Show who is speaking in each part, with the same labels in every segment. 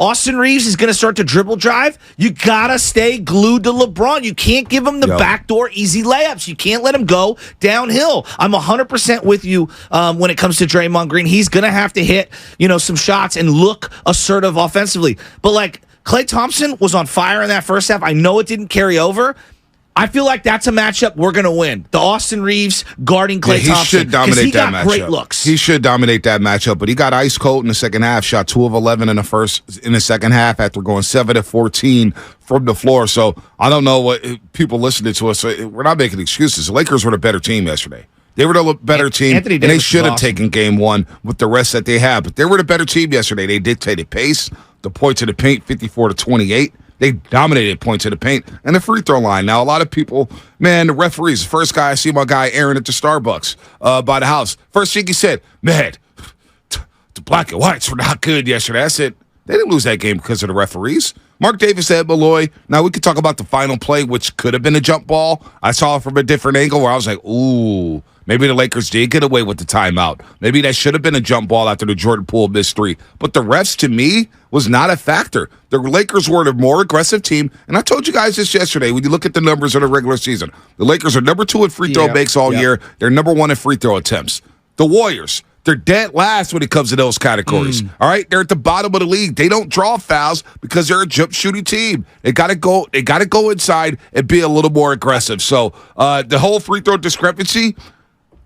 Speaker 1: Austin Reeves is going to start to dribble drive, you got to stay glued to LeBron. You can't give him the backdoor easy layups. You can't let him go downhill. I'm 100% with you when it comes to Draymond Green. He's going to have to hit, some shots and look assertive offensively. But like Klay Thompson was on fire in that first half. I know it didn't carry over. I feel like that's a matchup we're going to win. The Austin Reeves guarding Klay Thompson. He
Speaker 2: should dominate that matchup.
Speaker 1: Great looks.
Speaker 2: He should dominate that matchup, but he got ice cold in the second half. Shot 2 of 11 in the second half after going 7 of 14 from the floor. So I don't know what people listening to us. We're not making excuses. The Lakers were the better team yesterday. They were the better team, and they should have taken game one with the rest that they had. But they were the better team yesterday. They dictated pace. The points to the paint, 54-28. They dominated points to the paint and the free throw line. Now, a lot of people, man, the referees, the first guy I see my guy Aaron at the Starbucks by the house. First thing he said, man, the black and whites were not good yesterday. I said, they didn't lose that game because of the referees. Mark Davis said, Malloy. Now, we could talk about the final play, which could have been a jump ball. I saw it from a different angle where I was like, ooh, maybe the Lakers did get away with the timeout. Maybe that should have been a jump ball after the Jordan Poole missed 3. But the refs, to me, was not a factor. The Lakers were the more aggressive team. And I told you guys this yesterday. When you look at the numbers of the regular season, the Lakers are number 2 in free throw makes all year. They're number 1 in free throw attempts. The Warriors, they're dead last when it comes to those categories. All right, they're at the bottom of the league. They don't draw fouls because they're a jump shooting team. They got to go. They got to go inside and be a little more aggressive. So the whole free throw discrepancy,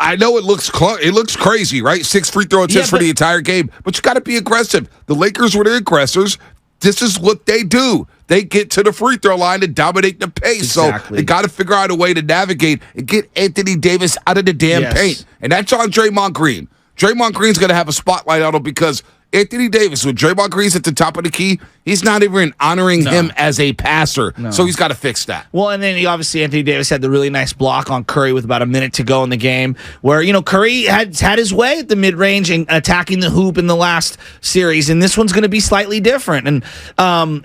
Speaker 2: I know it looks crazy, right? 6 free throw attempts for the entire game, but you got to be aggressive. The Lakers were the aggressors. This is what they do. They get to the free throw line and dominate the pace. Exactly. So they got to figure out a way to navigate and get Anthony Davis out of the damn paint. And that's on Draymond Green. Draymond Green's going to have a spotlight on him because Anthony Davis, when Draymond Green's at the top of the key, he's not even honoring him as a passer. So he's got to fix that.
Speaker 1: Well, and then Anthony Davis had the really nice block on Curry with about a minute to go in the game where, Curry had his way at the mid-range and attacking the hoop in the last series, and this one's going to be slightly different. And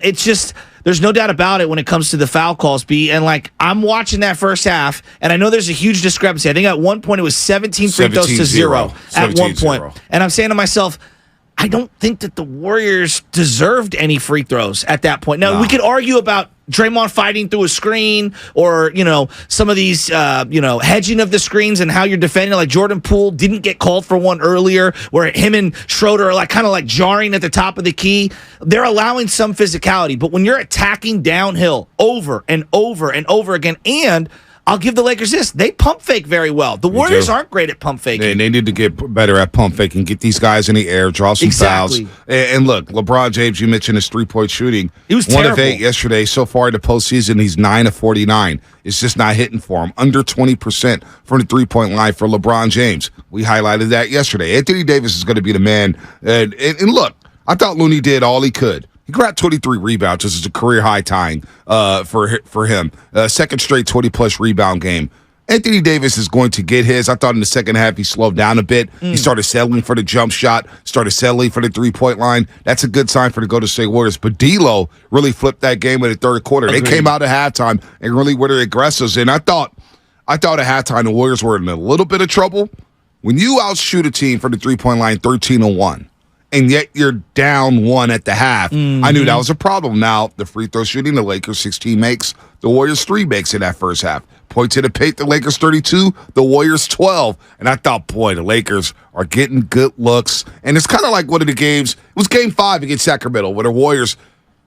Speaker 1: it's just... There's no doubt about it when it comes to the foul calls, B. And, I'm watching that first half, and I know there's a huge discrepancy. I think at one point it was 17 free throws to 0 at one point. And I'm saying to myself, I don't think that the Warriors deserved any free throws at that point. Now, we could argue about Draymond fighting through a screen or, some of these, hedging of the screens and how you're defending. Like Jordan Poole didn't get called for one earlier where him and Schroeder are kind of jarring at the top of the key. They're allowing some physicality. But when you're attacking downhill over and over and over again, and I'll give the Lakers this. They pump fake very well. The Warriors aren't great at pump faking.
Speaker 2: They need to get better at pump faking, get these guys in the air, draw some fouls. And look, LeBron James, you mentioned his three-point shooting.
Speaker 1: He was
Speaker 2: 1 of 8 yesterday. So far in the postseason, he's 9 of 49. It's just not hitting for him. Under 20% from the three-point line for LeBron James. We highlighted that yesterday. Anthony Davis is going to be the man. And look, I thought Looney did all he could. He grabbed 23 rebounds. This is a career-high tying for him. Second straight 20-plus rebound game. Anthony Davis is going to get his. I thought in the second half he slowed down a bit. He started settling for the jump shot, started settling for the three-point line. That's a good sign for the Golden State Warriors. But D'Lo really flipped that game in the third quarter. Agreed. They came out at halftime and really were the aggressors. And I thought at halftime the Warriors were in a little bit of trouble. When you outshoot a team from the three-point line 13-1, and yet you're down 1 at the half. I knew that was a problem. Now, the free throw shooting, the Lakers 16 makes, the Warriors 3 makes in that first half. Point to the paint, the Lakers 32, the Warriors 12. And I thought, boy, the Lakers are getting good looks. And it's kind of like one of the games. It was game 5 against Sacramento, where the Warriors,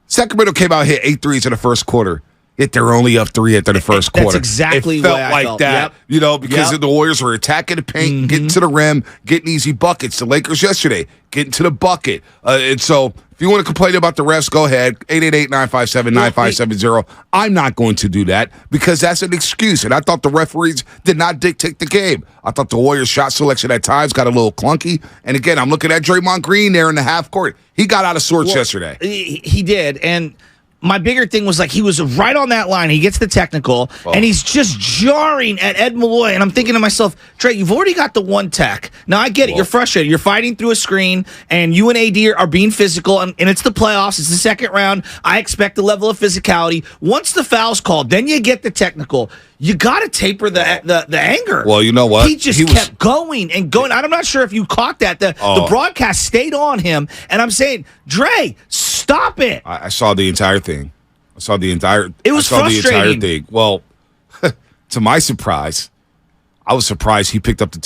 Speaker 2: Sacramento came out and hit 8 threes in the first quarter. Yet they're only up 3 after the first quarter.
Speaker 1: That's exactly
Speaker 2: it felt
Speaker 1: what I
Speaker 2: like
Speaker 1: felt.
Speaker 2: that, because the Warriors were attacking the paint, getting to the rim, getting easy buckets. The Lakers yesterday getting to the bucket. And so if you want to complain about the refs, go ahead. 888-957-9570. I'm not going to do that because that's an excuse. And I thought the referees did not dictate the game. I thought the Warriors' shot selection at times got a little clunky. And again, I'm looking at Draymond Green there in the half court. He got out of sorts yesterday.
Speaker 1: He did. And my bigger thing was he was right on that line. He gets the technical, and he's just jarring at Ed Malloy. And I'm thinking to myself, Trey, you've already got the 1 tech. Now, I get it. You're frustrated. You're fighting through a screen, and you and AD are being physical, and it's the playoffs. It's the second round. I expect a level of physicality. Once the foul's called, then you get the technical. You got to taper the anger.
Speaker 2: Well, you know what?
Speaker 1: He kept going and going. I'm not sure if you caught that. The broadcast stayed on him, and I'm saying, Dre, Stop it.
Speaker 2: I saw the entire thing.
Speaker 1: It was frustrating.
Speaker 2: The entire thing. Well, to my surprise, I was surprised he picked up the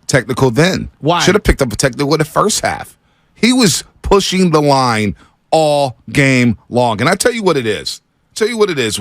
Speaker 2: technical then.
Speaker 1: Why?
Speaker 2: Should have picked up a technical in the first half. He was pushing the line all game long. And I tell you what it is. With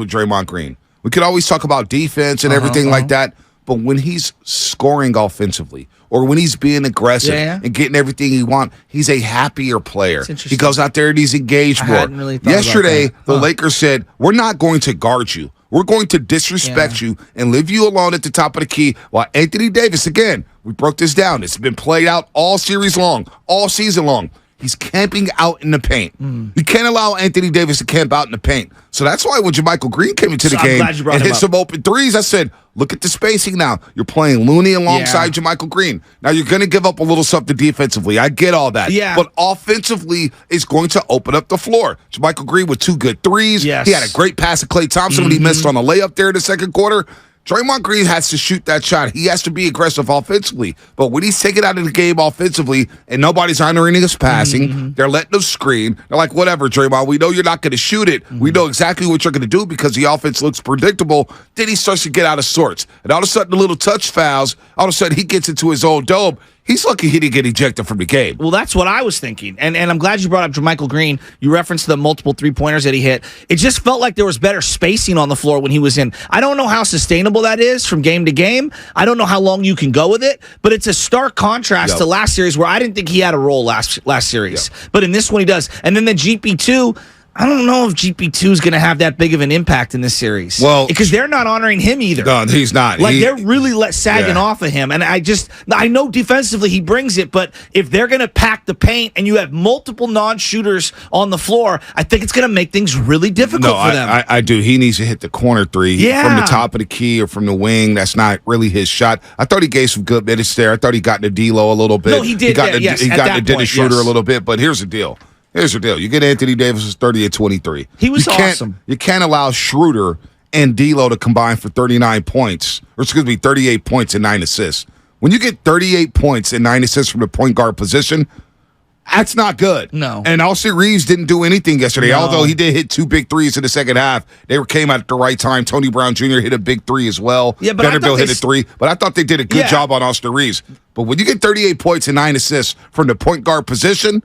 Speaker 2: Draymond Green. We could always talk about defense and everything like that, but when he's scoring offensively or when he's being aggressive and getting everything he wants, he's a happier player. He goes out there and he's engaged more.
Speaker 1: Really
Speaker 2: Yesterday, the Lakers said, we're not going to guard you. We're going to disrespect you and leave you alone at the top of the key while Anthony Davis, again, we broke this down. It's been played out all series long, all season long. He's camping out in the paint. You can't allow Anthony Davis to camp out in the paint. So that's why when JaMychal Green came into the game and hit some open threes, I said, look at the spacing now. You're playing Looney alongside JaMychal Green. Now you're going to give up a little something defensively. I get all that.
Speaker 1: Yeah.
Speaker 2: But offensively, it's going to open up the floor. JaMychal Green with 2 good threes.
Speaker 1: Yes.
Speaker 2: He had a great pass to Klay Thompson when he missed on a layup there in the second quarter. Draymond Green has to shoot that shot. He has to be aggressive offensively. But when he's taken out of the game offensively and nobody's honoring his passing, they're letting him screen. They're like, whatever, Draymond, we know you're not going to shoot it. We know exactly what you're going to do because the offense looks predictable. Then he starts to get out of sorts. And all of a sudden, the little touch fouls, all of a sudden he gets into his own dome. He's lucky he didn't get ejected from the game.
Speaker 1: Well, that's what I was thinking. And I'm glad you brought up JaMychal Green. You referenced the multiple three-pointers that he hit. It just felt like there was better spacing on the floor when he was in. I don't know how sustainable that is from game to game. I don't know how long you can go with it, but it's a stark contrast to last series where I didn't think he had a role last series. But in this one he does. And then the GP2, I don't know if GP2 is going to have that big of an impact in this series.
Speaker 2: Well,
Speaker 1: because they're not honoring him either.
Speaker 2: No, he's not.
Speaker 1: Like, they're really sagging off of him. And I know defensively he brings it, but if they're going to pack the paint and you have multiple non-shooters on the floor, I think it's going to make things really difficult for them.
Speaker 2: I do. He needs to hit the corner three from the top of the key or from the wing. That's not really his shot. I thought he gave some good minutes there. I thought he got in the D-Lo a little bit.
Speaker 1: No, he did.
Speaker 2: He got in the Dennis Schroeder a little bit. But here's the deal. You get Anthony Davis 30 and 23.
Speaker 1: He was awesome.
Speaker 2: You can't allow Schroeder and D'Lo to combine for 38 points and 9 assists. When you get 38 points and 9 assists from the point guard position, that's not good.
Speaker 1: No.
Speaker 2: And Austin Reeves didn't do anything yesterday, although he did hit 2 big threes in the second half. They came out at the right time. Tony Brown Jr. hit a big 3 as well.
Speaker 1: Yeah, but
Speaker 2: Vanderbilt hit a 3. But I thought they did a good job on Austin Reeves. But when you get 38 points and 9 assists from the point guard position,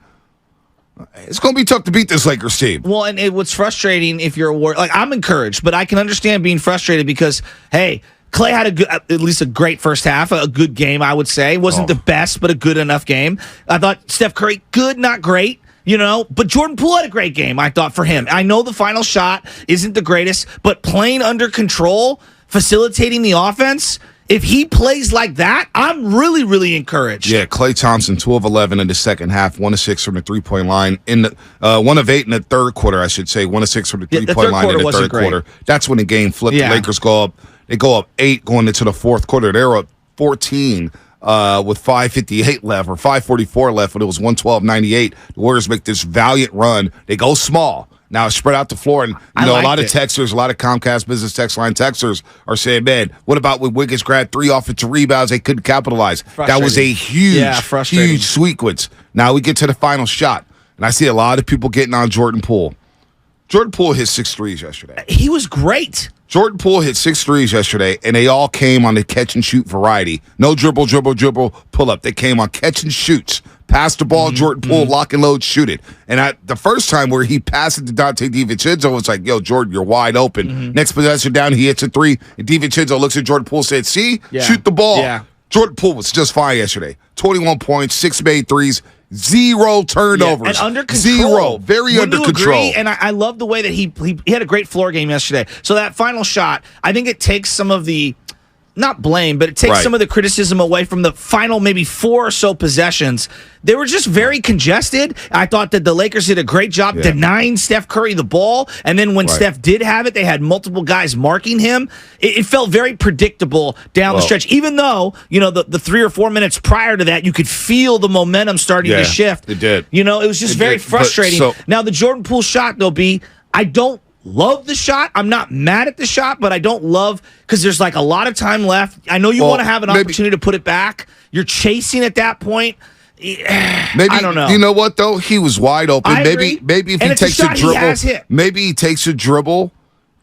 Speaker 2: it's going to be tough to beat this Lakers team.
Speaker 1: Well, and what's frustrating if you're I'm encouraged, but I can understand being frustrated because, hey, Klay had at least a great first half, a good game, I would say. Wasn't the best, but a good enough game. I thought Steph Curry, good, not great. But Jordan Poole had a great game, I thought, for him. I know the final shot isn't the greatest, but playing under control, facilitating the offense, if he plays like that, I'm really, really encouraged.
Speaker 2: Yeah, Klay Thompson, 2 of 11 in the second half, 1 of 6 from the three-point line. 1 of 8 in the third quarter, I should say. 1 of 6 from the three-point line in the third quarter. That's when the game flipped. The Lakers go up. They go up 8 going into the fourth quarter. They're up 14 with 5:58 left or 5:44 left when it was 112-98. The Warriors make this valiant run. They go small. Now it's spread out the floor, and a lot of texters, a lot of Comcast Business Text Line texters are saying, man, what about when Wiggins grabbed 3 offensive rebounds? They couldn't capitalize. That was a huge sequence. Now we get to the final shot, and I see a lot of people getting on Jordan Poole. Jordan Poole hit 6 threes yesterday.
Speaker 1: He was great.
Speaker 2: Jordan Poole hit 6 threes yesterday, and they all came on the catch-and-shoot variety. No dribble, pull-up. They came on catch-and-shoots. Pass the ball, Jordan Poole, lock and load, shoot it. And the first time where he passed it to Dante DiVincenzo, it's like, yo, Jordan, you're wide open. Next possession down, he hits a 3, and DiVincenzo looks at Jordan Poole and said, see, shoot the ball. Yeah. Jordan Poole was just fine yesterday. 21 points, 6 made threes, 0 turnovers.
Speaker 1: And under control.
Speaker 2: 0. Very under control.
Speaker 1: Agree? And I love the way that he had a great floor game yesterday. So that final shot, I think it takes some of the, not blame, but it takes some of the criticism away from the final maybe 4 or so possessions. They were just very congested. I thought that the Lakers did a great job denying Steph Curry the ball. And then when Steph did have it, they had multiple guys marking him. It felt very predictable down the stretch, even though, the 3 or 4 minutes prior to that, you could feel the momentum starting to shift.
Speaker 2: It did.
Speaker 1: It was just very frustrating. Now, the Jordan Poole shot, though, I don't love the shot. I'm not mad at the shot, but I don't love because there's a lot of time left. I know you want to have an opportunity to put it back. You're chasing at that point.
Speaker 2: Maybe
Speaker 1: I don't know.
Speaker 2: You know what though? He was wide open.
Speaker 1: I agree.
Speaker 2: Maybe if
Speaker 1: And
Speaker 2: he
Speaker 1: it's a
Speaker 2: takes a
Speaker 1: shot he has hit.
Speaker 2: dribble, maybe he takes a dribble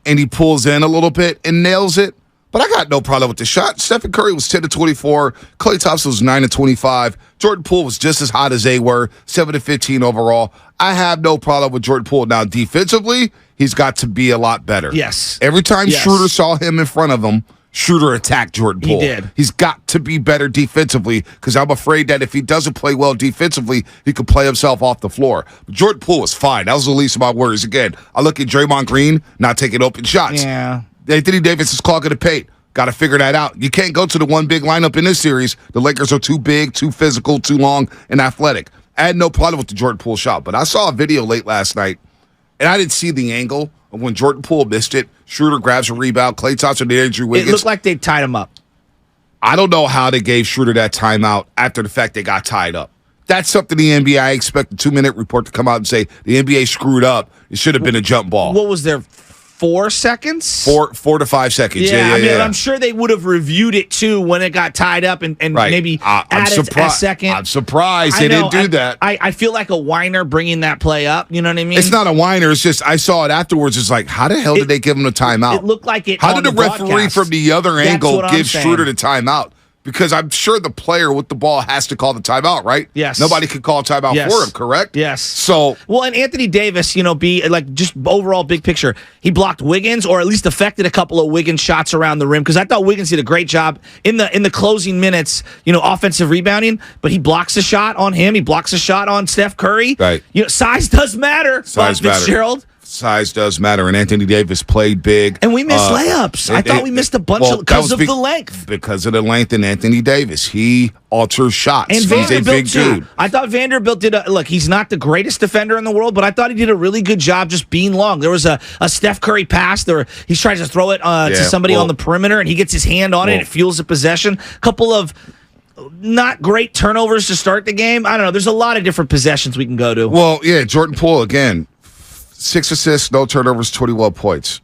Speaker 2: and he pulls in a little bit and nails it. But I got no problem with the shot. Stephen Curry was 10-24. Klay Thompson was 9-25. Jordan Poole was just as hot as they were, 7-15 overall. I have no problem with Jordan Poole. Now, defensively, he's got to be a lot better.
Speaker 1: Yes.
Speaker 2: Every time
Speaker 1: Yes.
Speaker 2: Schroeder saw him in front of him, Schroeder attacked Jordan Poole.
Speaker 1: He did.
Speaker 2: He's got to be better defensively because I'm afraid that if he doesn't play well defensively, he could play himself off the floor. But Jordan Poole was fine. That was the least of my worries. Again, I look at Draymond Green not taking open shots.
Speaker 1: Yeah.
Speaker 2: Anthony Davis is clogging the paint. Got to figure that out. You can't go to the one big lineup in this series. The Lakers are too big, too physical, too long, and athletic. I had no problem with the Jordan Poole shot, but I saw a video late last night, and I didn't see the angle of when Jordan Poole missed it. Schroeder grabs a rebound. Klay Thompson and Andrew Wiggins.
Speaker 1: It looked like they tied him up.
Speaker 2: I don't know how they gave Schroeder that timeout after the fact they got tied up. That's something the NBA, I expect the 2-minute report to come out and say the NBA screwed up. It should have been a jump ball.
Speaker 1: What was there? 4 seconds?
Speaker 2: 4 to 5 seconds.
Speaker 1: Yeah, I mean,
Speaker 2: yeah.
Speaker 1: I'm sure they would have reviewed it too when it got tied up and
Speaker 2: Right.
Speaker 1: maybe
Speaker 2: I'm
Speaker 1: added a second.
Speaker 2: I'm surprised they didn't do that.
Speaker 1: I feel like a whiner bringing that play up. You know what I mean?
Speaker 2: It's not a whiner. It's just I saw it afterwards. It's like, how the hell did they give him a timeout?
Speaker 1: It looked like it.
Speaker 2: How
Speaker 1: on
Speaker 2: did the referee
Speaker 1: broadcast.
Speaker 2: from the other
Speaker 1: That's
Speaker 2: angle
Speaker 1: what I'm
Speaker 2: give
Speaker 1: saying.
Speaker 2: Schroeder the timeout? Because I'm sure the player with the ball has to call the timeout, right?
Speaker 1: Yes.
Speaker 2: Nobody could call a timeout
Speaker 1: Yes.
Speaker 2: for him, correct?
Speaker 1: Yes.
Speaker 2: So,
Speaker 1: Well, and Anthony Davis, be like just overall big picture. He blocked Wiggins, or at least affected a couple of Wiggins shots around the rim. Because I thought Wiggins did a great job in the closing minutes, offensive rebounding. But he blocks a shot on him. He blocks a shot on Steph Curry.
Speaker 2: Right.
Speaker 1: Size does matter.
Speaker 2: Size matters.
Speaker 1: Fitzgerald.
Speaker 2: size does matter, and Anthony Davis played big.
Speaker 1: And we missed layups. I thought we missed a bunch because of the length.
Speaker 2: Because of the length and Anthony Davis. He alters shots.
Speaker 1: And
Speaker 2: He's a
Speaker 1: Vanderbilt,
Speaker 2: big
Speaker 1: too.
Speaker 2: dude.
Speaker 1: I thought Vanderbilt did look, he's not the greatest defender in the world, but I thought he did a really good job just being long. There was a Steph Curry pass. He tries to throw it to somebody on the perimeter, and he gets his hand on it. It fuels the possession. Couple of not great turnovers to start the game. I don't know. There's a lot of different possessions we can go to.
Speaker 2: Well, yeah, Jordan Poole, again, 6 assists, no turnovers, 21 points.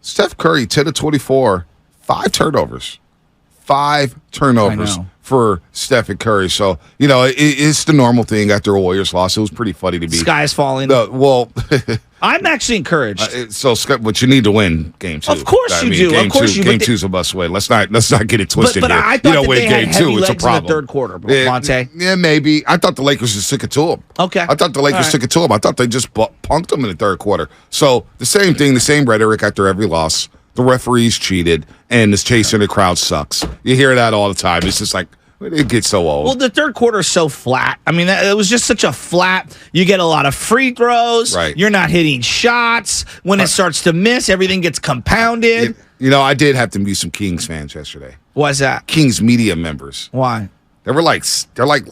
Speaker 2: Steph Curry, 10 to 24, 5 turnovers. 5 turnovers for Stephen Curry. So, it's the normal thing after a Warriors loss. It was pretty funny to me.
Speaker 1: Sky is falling. I'm actually encouraged.
Speaker 2: But you need to win game 2.
Speaker 1: Of course you do.
Speaker 2: Game
Speaker 1: of course you do.
Speaker 2: Game 2's a must win. Let's not get it twisted
Speaker 1: but
Speaker 2: here.
Speaker 1: I thought that
Speaker 2: win
Speaker 1: they had
Speaker 2: game
Speaker 1: heavy
Speaker 2: 2, it's a
Speaker 1: legs in
Speaker 2: problem.
Speaker 1: the third quarter, Monte.
Speaker 2: Yeah, maybe. I thought the Lakers just took it to them.
Speaker 1: Okay.
Speaker 2: I thought the Lakers took it to them. I thought they just punked them in the third quarter. So the same thing, the same rhetoric after every loss. The referees cheated, and this chasing the crowd sucks. You hear that all the time. It's just like, it gets so old.
Speaker 1: Well, the third quarter is so flat. I mean, it was just such a flat. You get a lot of free throws.
Speaker 2: Right.
Speaker 1: You're not hitting shots. When it starts to miss, everything gets compounded.
Speaker 2: I did have to meet some Kings fans yesterday.
Speaker 1: Why's that?
Speaker 2: Kings media members.
Speaker 1: Why?
Speaker 2: They're like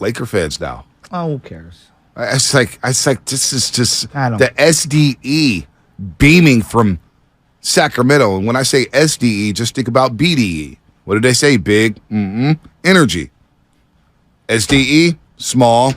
Speaker 2: Laker fans now.
Speaker 1: Oh, who cares?
Speaker 2: It's like this is just
Speaker 1: I don't-
Speaker 2: the SDE beaming from Sacramento. And when I say SDE, just think about BDE. What did they say? Big, energy. SDE, small,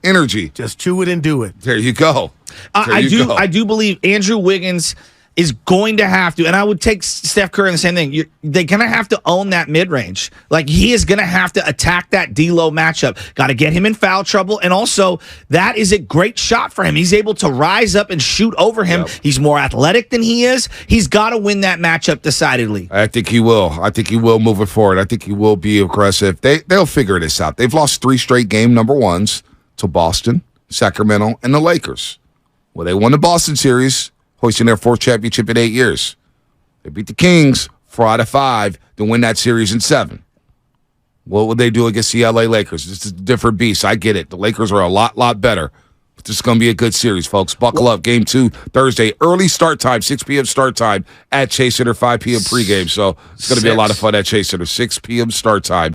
Speaker 2: energy.
Speaker 3: Just chew it and do it.
Speaker 2: There you go.
Speaker 1: I do believe Andrew Wiggins is going to have to, and I would take Steph Curry in the same thing. They're going to have to own that mid-range. Like, he is going to have to attack that D-low matchup. Got to get him in foul trouble, and also, that is a great shot for him. He's able to rise up and shoot over him.
Speaker 2: Yep.
Speaker 1: He's more athletic than he is. He's got to win that matchup decidedly.
Speaker 2: I think he will. I think he will moving forward. I think he will be aggressive. They'll figure this out. They've lost 3 straight game number 1s to Boston, Sacramento, and the Lakers. Well, they won the Boston series, hoisting their 4th championship in 8 years. They beat the Kings 4 out of 5 to win that series in 7. What would they do against the LA Lakers? This is a different beast. I get it. The Lakers are a lot better. But this is going to be a good series, folks. Buckle up. Game 2, Thursday. Early start time, 6 p.m. start time at Chase Center, 5 p.m. pregame. So it's going to be a lot of fun at Chase Center. 6 p.m. start time.